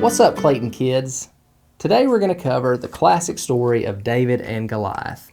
What's up, Clayton kids? Today we're going to cover the classic story of David and Goliath.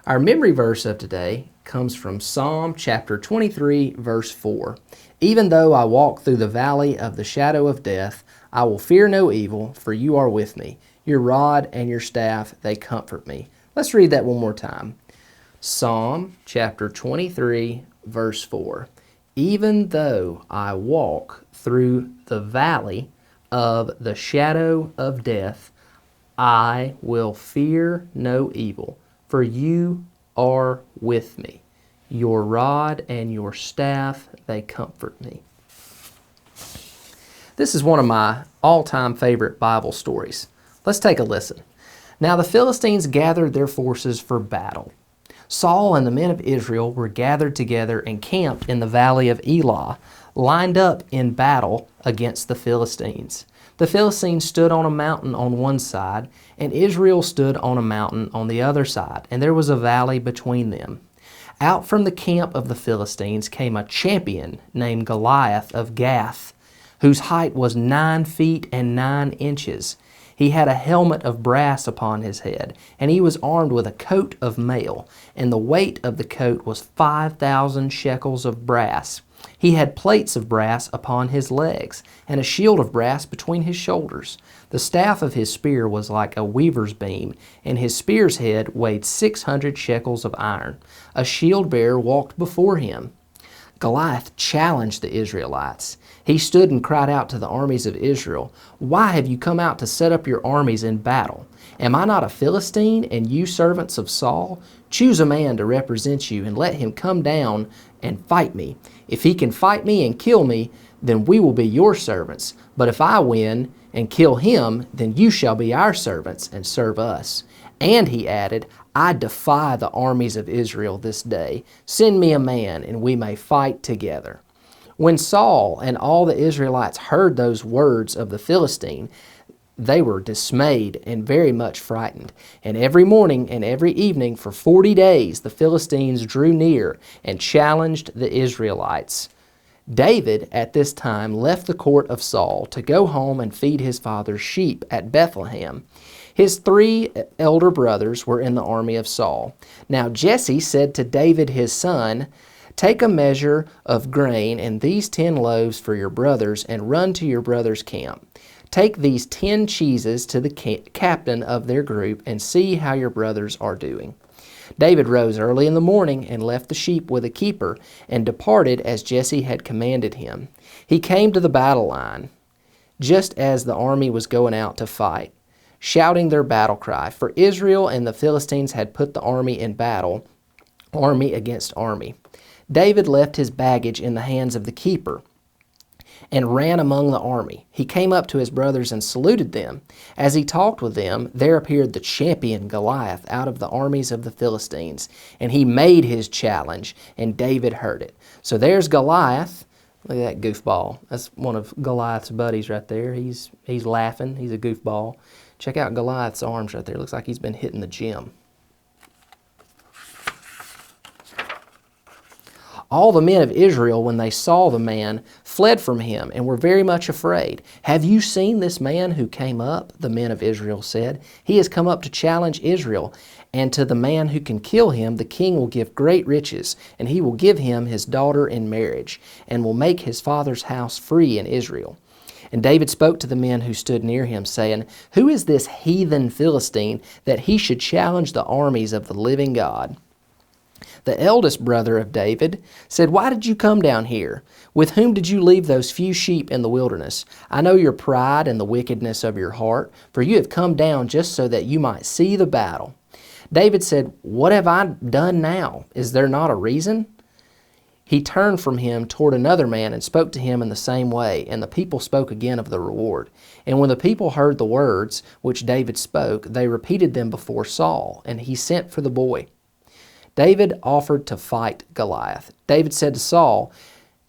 Our memory verse of today comes from Psalm chapter 23, verse 4. Even though I walk through the valley of the shadow of death, I will fear no evil, for you are with me. Your rod and your staff, they comfort me. Let's read that one more time. Psalm chapter 23, verse 4. Even though I walk through the valley of the shadow of death, I will fear no evil, for you are with me. Your rod and your staff, they comfort me. This is one of my all-time favorite Bible stories. Let's take a listen. Now the Philistines gathered their forces for battle. Saul and the men of Israel were gathered together and camped in the valley of Elah, lined up in battle against the Philistines. The Philistines stood on a mountain on one side, and Israel stood on a mountain on the other side, and there was a valley between them. Out from the camp of the Philistines came a champion named Goliath of Gath, whose height was 9 feet and 9 inches. He had a helmet of brass upon his head, and he was armed with a coat of mail, and the weight of the coat was 5,000 shekels of brass. He had plates of brass upon his legs, and a shield of brass between his shoulders. The staff of his spear was like a weaver's beam, and his spear's head weighed 600 shekels of iron. A shield bearer walked before him. Goliath challenged the Israelites. He stood and cried out to the armies of Israel, "Why have you come out to set up your armies in battle? Am I not a Philistine, and you servants of Saul? Choose a man to represent you, and let him come down and fight me. If he can fight me and kill me, then we will be your servants. But if I win and kill him, then you shall be our servants and serve us." And he added, "I defy the armies of Israel this day. Send me a man, and we may fight together." When Saul and all the Israelites heard those words of the Philistine, they were dismayed and very much frightened. And every morning and every evening for 40 days the Philistines drew near and challenged the Israelites. David at this time left the court of Saul to go home and feed his father's sheep at Bethlehem. His 3 elder brothers were in the army of Saul. Now Jesse said to David his son, "Take a measure of grain and these 10 loaves for your brothers, and run to your brothers' camp. Take these 10 cheeses to the captain of their group, and see how your brothers are doing." David rose early in the morning and left the sheep with a keeper, and departed as Jesse had commanded him. He came to the battle line, just as the army was going out to fight, shouting their battle cry, for Israel and the Philistines had put the army in battle, army against army. David left his baggage in the hands of the keeper and ran among the army. He came up to his brothers and saluted them. As he talked with them, there appeared the champion Goliath out of the armies of the Philistines, and he made his challenge, and David heard it. So there's Goliath. Look at that goofball. That's one of Goliath's buddies right there. He's laughing. He's a goofball. Check out Goliath's arms right there. Looks like he's been hitting the gym. All the men of Israel, when they saw the man, fled from him and were very much afraid. "Have you seen this man who came up?" the men of Israel said. "He has come up to challenge Israel, and to the man who can kill him the king will give great riches, and he will give him his daughter in marriage, and will make his father's house free in Israel." And David spoke to the men who stood near him, saying, "Who is this heathen Philistine that he should challenge the armies of the living God?" The eldest brother of David said, "Why did you come down here? With whom did you leave those few sheep in the wilderness? I know your pride and the wickedness of your heart, for you have come down just so that you might see the battle." David said, "What have I done now? Is there not a reason?" He turned from him toward another man and spoke to him in the same way, and the people spoke again of the reward. And when the people heard the words which David spoke, they repeated them before Saul, and he sent for the boy. David offered to fight Goliath. David said to Saul,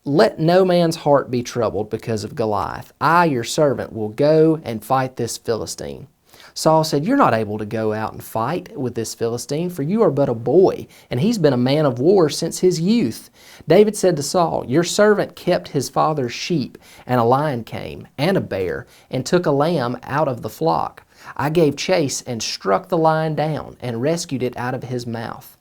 "Let no man's heart be troubled because of Goliath. I, your servant, will go and fight this Philistine." Saul said, "You're not able to go out and fight with this Philistine, for you are but a boy, and he's been a man of war since his youth." David said to Saul, "Your servant kept his father's sheep, and a lion came, and a bear, and took a lamb out of the flock. I gave chase and struck the lion down, and rescued it out of his mouth.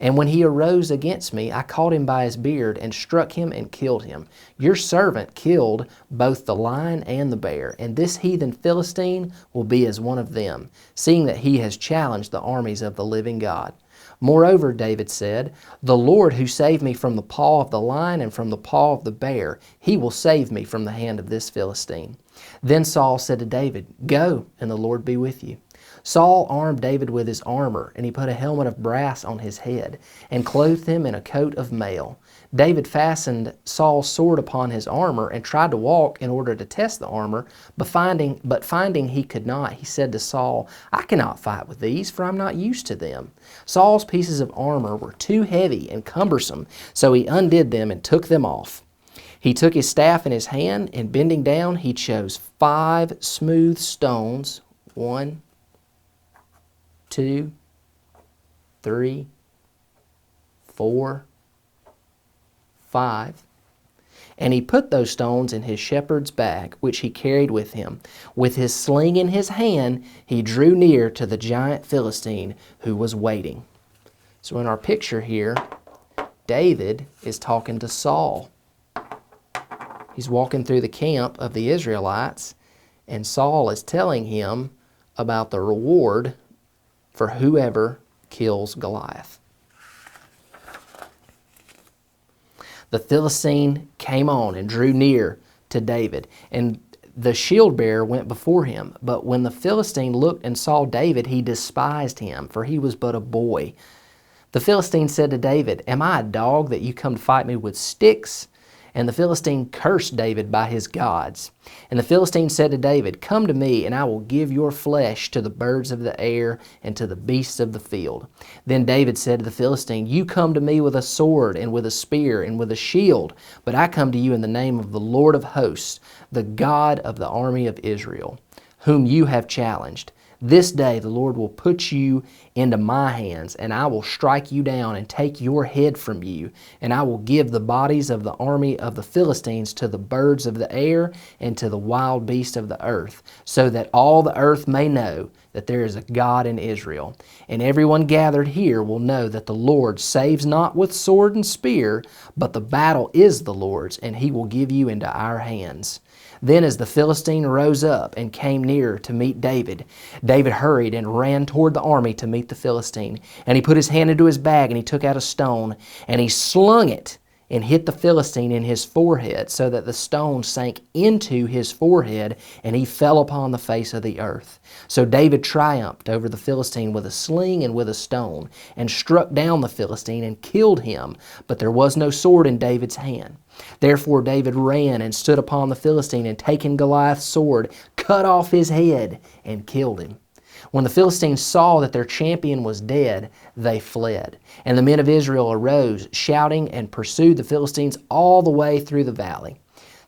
And when he arose against me, I caught him by his beard and struck him and killed him. Your servant killed both the lion and the bear, and this heathen Philistine will be as one of them, seeing that he has challenged the armies of the living God." Moreover, David said, "The Lord who saved me from the paw of the lion and from the paw of the bear, he will save me from the hand of this Philistine." Then Saul said to David, "Go, and the Lord be with you." Saul armed David with his armor, and he put a helmet of brass on his head, and clothed him in a coat of mail. David fastened Saul's sword upon his armor, and tried to walk in order to test the armor, but finding he could not, he said to Saul, "I cannot fight with these, for I am not used to them." Saul's pieces of armor were too heavy and cumbersome, so he undid them and took them off. He took his staff in his hand, and bending down, he chose 5 smooth stones, 1, 2, 3, 4, 5, and he put those stones in his shepherd's bag, which he carried with him. With his sling in his hand, he drew near to the giant Philistine who was waiting. So in our picture here, David is talking to Saul. He's walking through the camp of the Israelites, and Saul is telling him about the reward for whoever kills Goliath. The Philistine came on and drew near to David, and the shield bearer went before him. But when the Philistine looked and saw David, he despised him, for he was but a boy. The Philistine said to David, "Am I a dog that you come to fight me with sticks?" And the Philistine cursed David by his gods. And the Philistine said to David, "Come to me, and I will give your flesh to the birds of the air and to the beasts of the field." Then David said to the Philistine, "You come to me with a sword and with a spear and with a shield, but I come to you in the name of the Lord of hosts, the God of the army of Israel, whom you have challenged. This day the Lord will put you into my hands, and I will strike you down and take your head from you, and I will give the bodies of the army of the Philistines to the birds of the air and to the wild beasts of the earth, so that all the earth may know that there is a God in Israel. And everyone gathered here will know that the Lord saves not with sword and spear, but the battle is the Lord's, and he will give you into our hands." Then as the Philistine rose up and came near to meet David, David hurried and ran toward the army to meet the Philistine. And he put his hand into his bag, and he took out a stone, and he slung it and hit the Philistine in his forehead, so that the stone sank into his forehead, and he fell upon the face of the earth. So David triumphed over the Philistine with a sling and with a stone, and struck down the Philistine and killed him, but there was no sword in David's hand. Therefore David ran and stood upon the Philistine, and taking Goliath's sword, cut off his head and killed him. When the Philistines saw that their champion was dead, they fled. And the men of Israel arose, shouting, and pursued the Philistines all the way through the valley.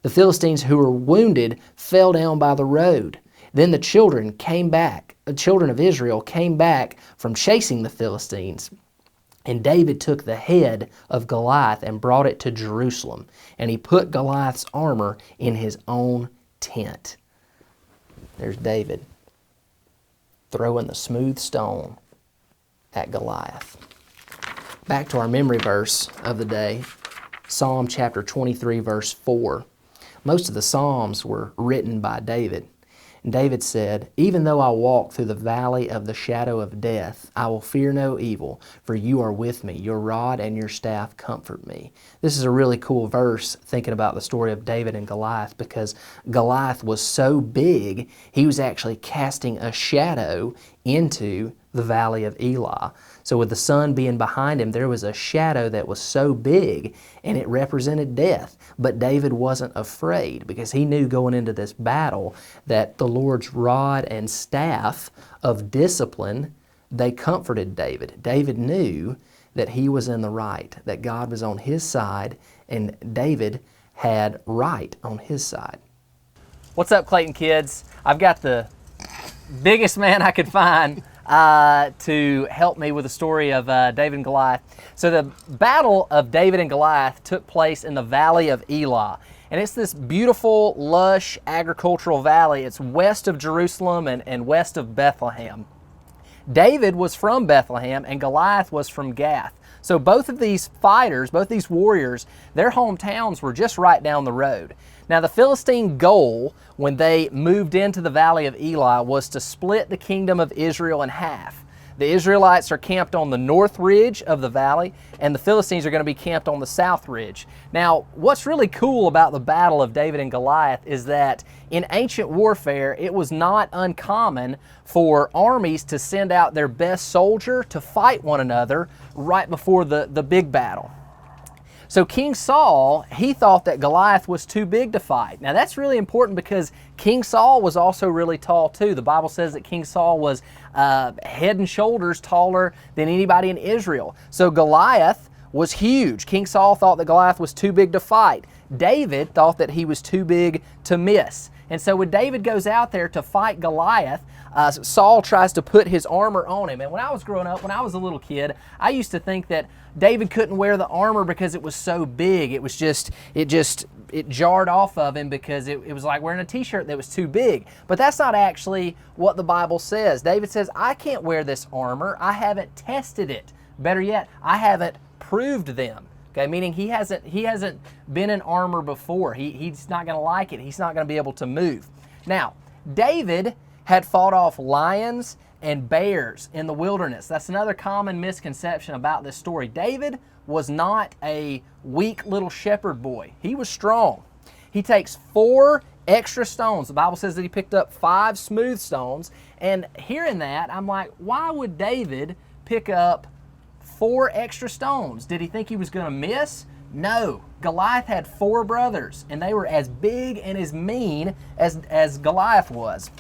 The Philistines who were wounded fell down by the road. Then the children of Israel came back from chasing the Philistines. And David took the head of Goliath and brought it to Jerusalem. And he put Goliath's armor in his own tent. There's David throwing the smooth stone at Goliath. Back to our memory verse of the day, Psalm chapter 23, verse 4. Most of the Psalms were written by David. And David said, "Even though I walk through the valley of the shadow of death, I will fear no evil, for you are with me. Your rod and your staff comfort me." This is a really cool verse thinking about the story of David and Goliath, because Goliath was so big, he was actually casting a shadow into the valley of Elah. So with the sun being behind him, there was a shadow that was so big, and it represented death. But David wasn't afraid, because he knew going into this battle that the Lord's rod and staff of discipline, they comforted David. David knew that he was in the right, that God was on his side, and David had right on his side. What's up, Clayton kids? I've got the biggest man I could find to help me with the story of David and Goliath. So the battle of David and Goliath took place in the valley of Elah. And it's this beautiful, lush agricultural valley. It's west of Jerusalem and west of Bethlehem. David was from Bethlehem and Goliath was from Gath. So both of these fighters, both these warriors, their hometowns were just right down the road. Now the Philistine goal when they moved into the valley of Elah was to split the kingdom of Israel in half. The Israelites are camped on the north ridge of the valley, and the Philistines are going to be camped on the south ridge. Now, what's really cool about the battle of David and Goliath is that in ancient warfare, it was not uncommon for armies to send out their best soldier to fight one another right before the big battle. So King Saul, he thought that Goliath was too big to fight. Now that's really important because King Saul was also really tall too. The Bible says that King Saul was head and shoulders taller than anybody in Israel. So Goliath was huge. King Saul thought that Goliath was too big to fight. David thought that he was too big to miss. And so when David goes out there to fight Goliath, Saul tries to put his armor on him. And when I was growing up, when I was a little kid, I used to think that David couldn't wear the armor because it was so big. It jarred off of him because it was like wearing a t-shirt that was too big. But that's not actually what the Bible says. David says, I can't wear this armor. I haven't tested it. Better yet, I haven't proved them. Okay, meaning he hasn't been in armor before. He's not going to like it. He's not going to be able to move. Now, David had fought off lions and bears in the wilderness. That's another common misconception about this story. David was not a weak little shepherd boy. He was strong. He takes 4 extra stones. The Bible says that he picked up 5 smooth stones. And hearing that, I'm like, why would David pick up 4 extra stones? Did he think he was going to miss? No. Goliath had 4 brothers, and they were as big and as mean as Goliath was.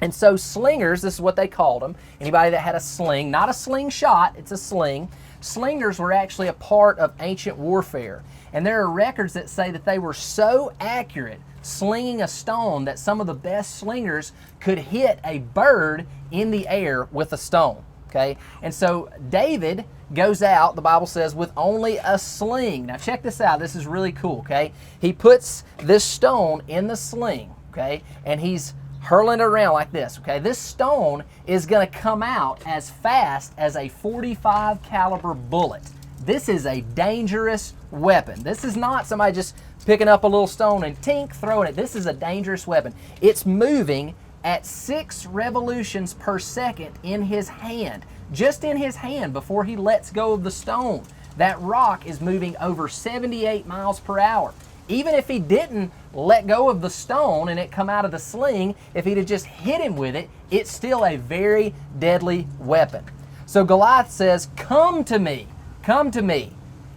And so slingers, this is what they called them. Anybody that had a sling, not a slingshot, it's a sling. Slingers were actually a part of ancient warfare. And there are records that say that they were so accurate slinging a stone that some of the best slingers could hit a bird in the air with a stone. Okay? And so David goes out, the Bible says, with only a sling. Now check this out. This is really cool, okay? He puts this stone in the sling, okay? And he's hurling it around like this, okay? This stone is going to come out as fast as a .45 caliber bullet. This is a dangerous weapon. This is not somebody just picking up a little stone and tink, throwing it. This is a dangerous weapon. It's moving at 6 revolutions per second in his hand. Just in his hand before he lets go of the stone. That rock is moving over 78 miles per hour. Even if he didn't let go of the stone and it come out of the sling, if he'd have just hit him with it, it's still a very deadly weapon. So Goliath says, come to me, come to me.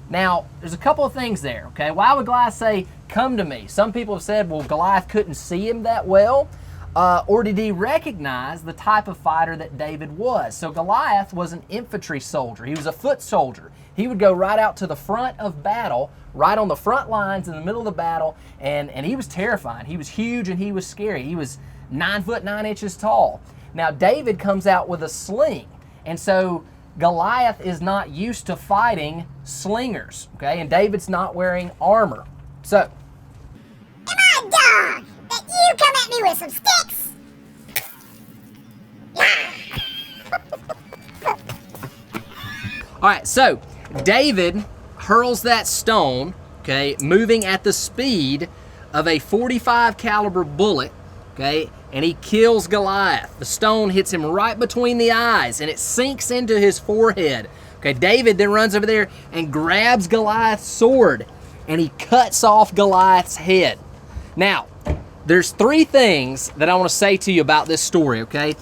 Now, there's a couple of things there, okay? Why would Goliath say, come to me? Some people have said, well, Goliath couldn't see him that well. Or did he recognize the type of fighter that David was? So Goliath was an infantry soldier. He was a foot soldier. He would go right out to the front of battle, right on the front lines in the middle of the battle, and he was terrifying. He was huge and he was scary. He was 9 foot 9 inches tall. Now David comes out with a sling, and so Goliath is not used to fighting slingers, okay? And David's not wearing armor. So, am I a dog that you come at me with some sticks? all right, so David hurls that stone, okay, moving at the speed of a .45 caliber bullet, okay, and he kills Goliath. The stone hits him right between the eyes, and it sinks into his forehead. Okay, David then runs over there and grabs Goliath's sword, and he cuts off Goliath's head. Now, there's 3 things that I want to say to you about this story, okay?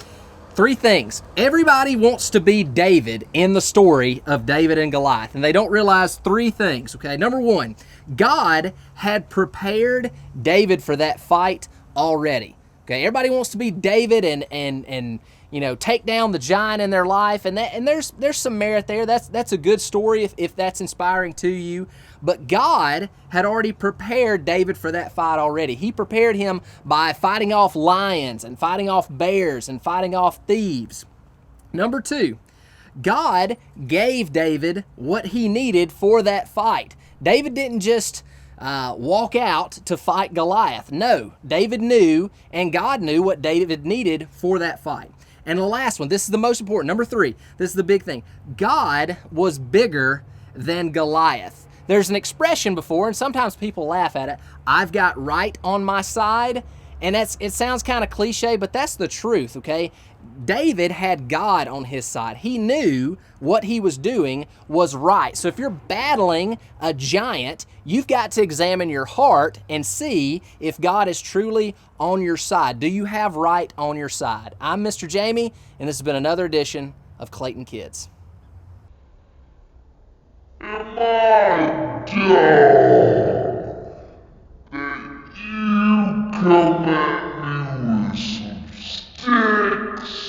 3 things. Everybody wants to be David in the story of David and Goliath, and they don't realize 3 things, okay? Number 1, God had prepared David for that fight already. Okay, everybody wants to be David and take down the giant in their life, and there's some merit there. That's a good story if that's inspiring to you. But God had already prepared David for that fight already. He prepared him by fighting off lions and fighting off bears and fighting off thieves. Number 2, God gave David what he needed for that fight. David didn't just walk out to fight Goliath. No, David knew, and God knew what David needed for that fight. And the last one, this is the most important, number 3, this is the big thing. God was bigger than Goliath. There's an expression before, and sometimes people laugh at it, I've got right on my side, and it sounds kind of cliche, but that's the truth, okay? David had God on his side. He knew what he was doing was right. So if you're battling a giant, you've got to examine your heart and see if God is truly on your side. Do you have right on your side? I'm Mr. Jamey, and this has been another edition of Clayton Kids. Am I dumb that you come at me with some sticks?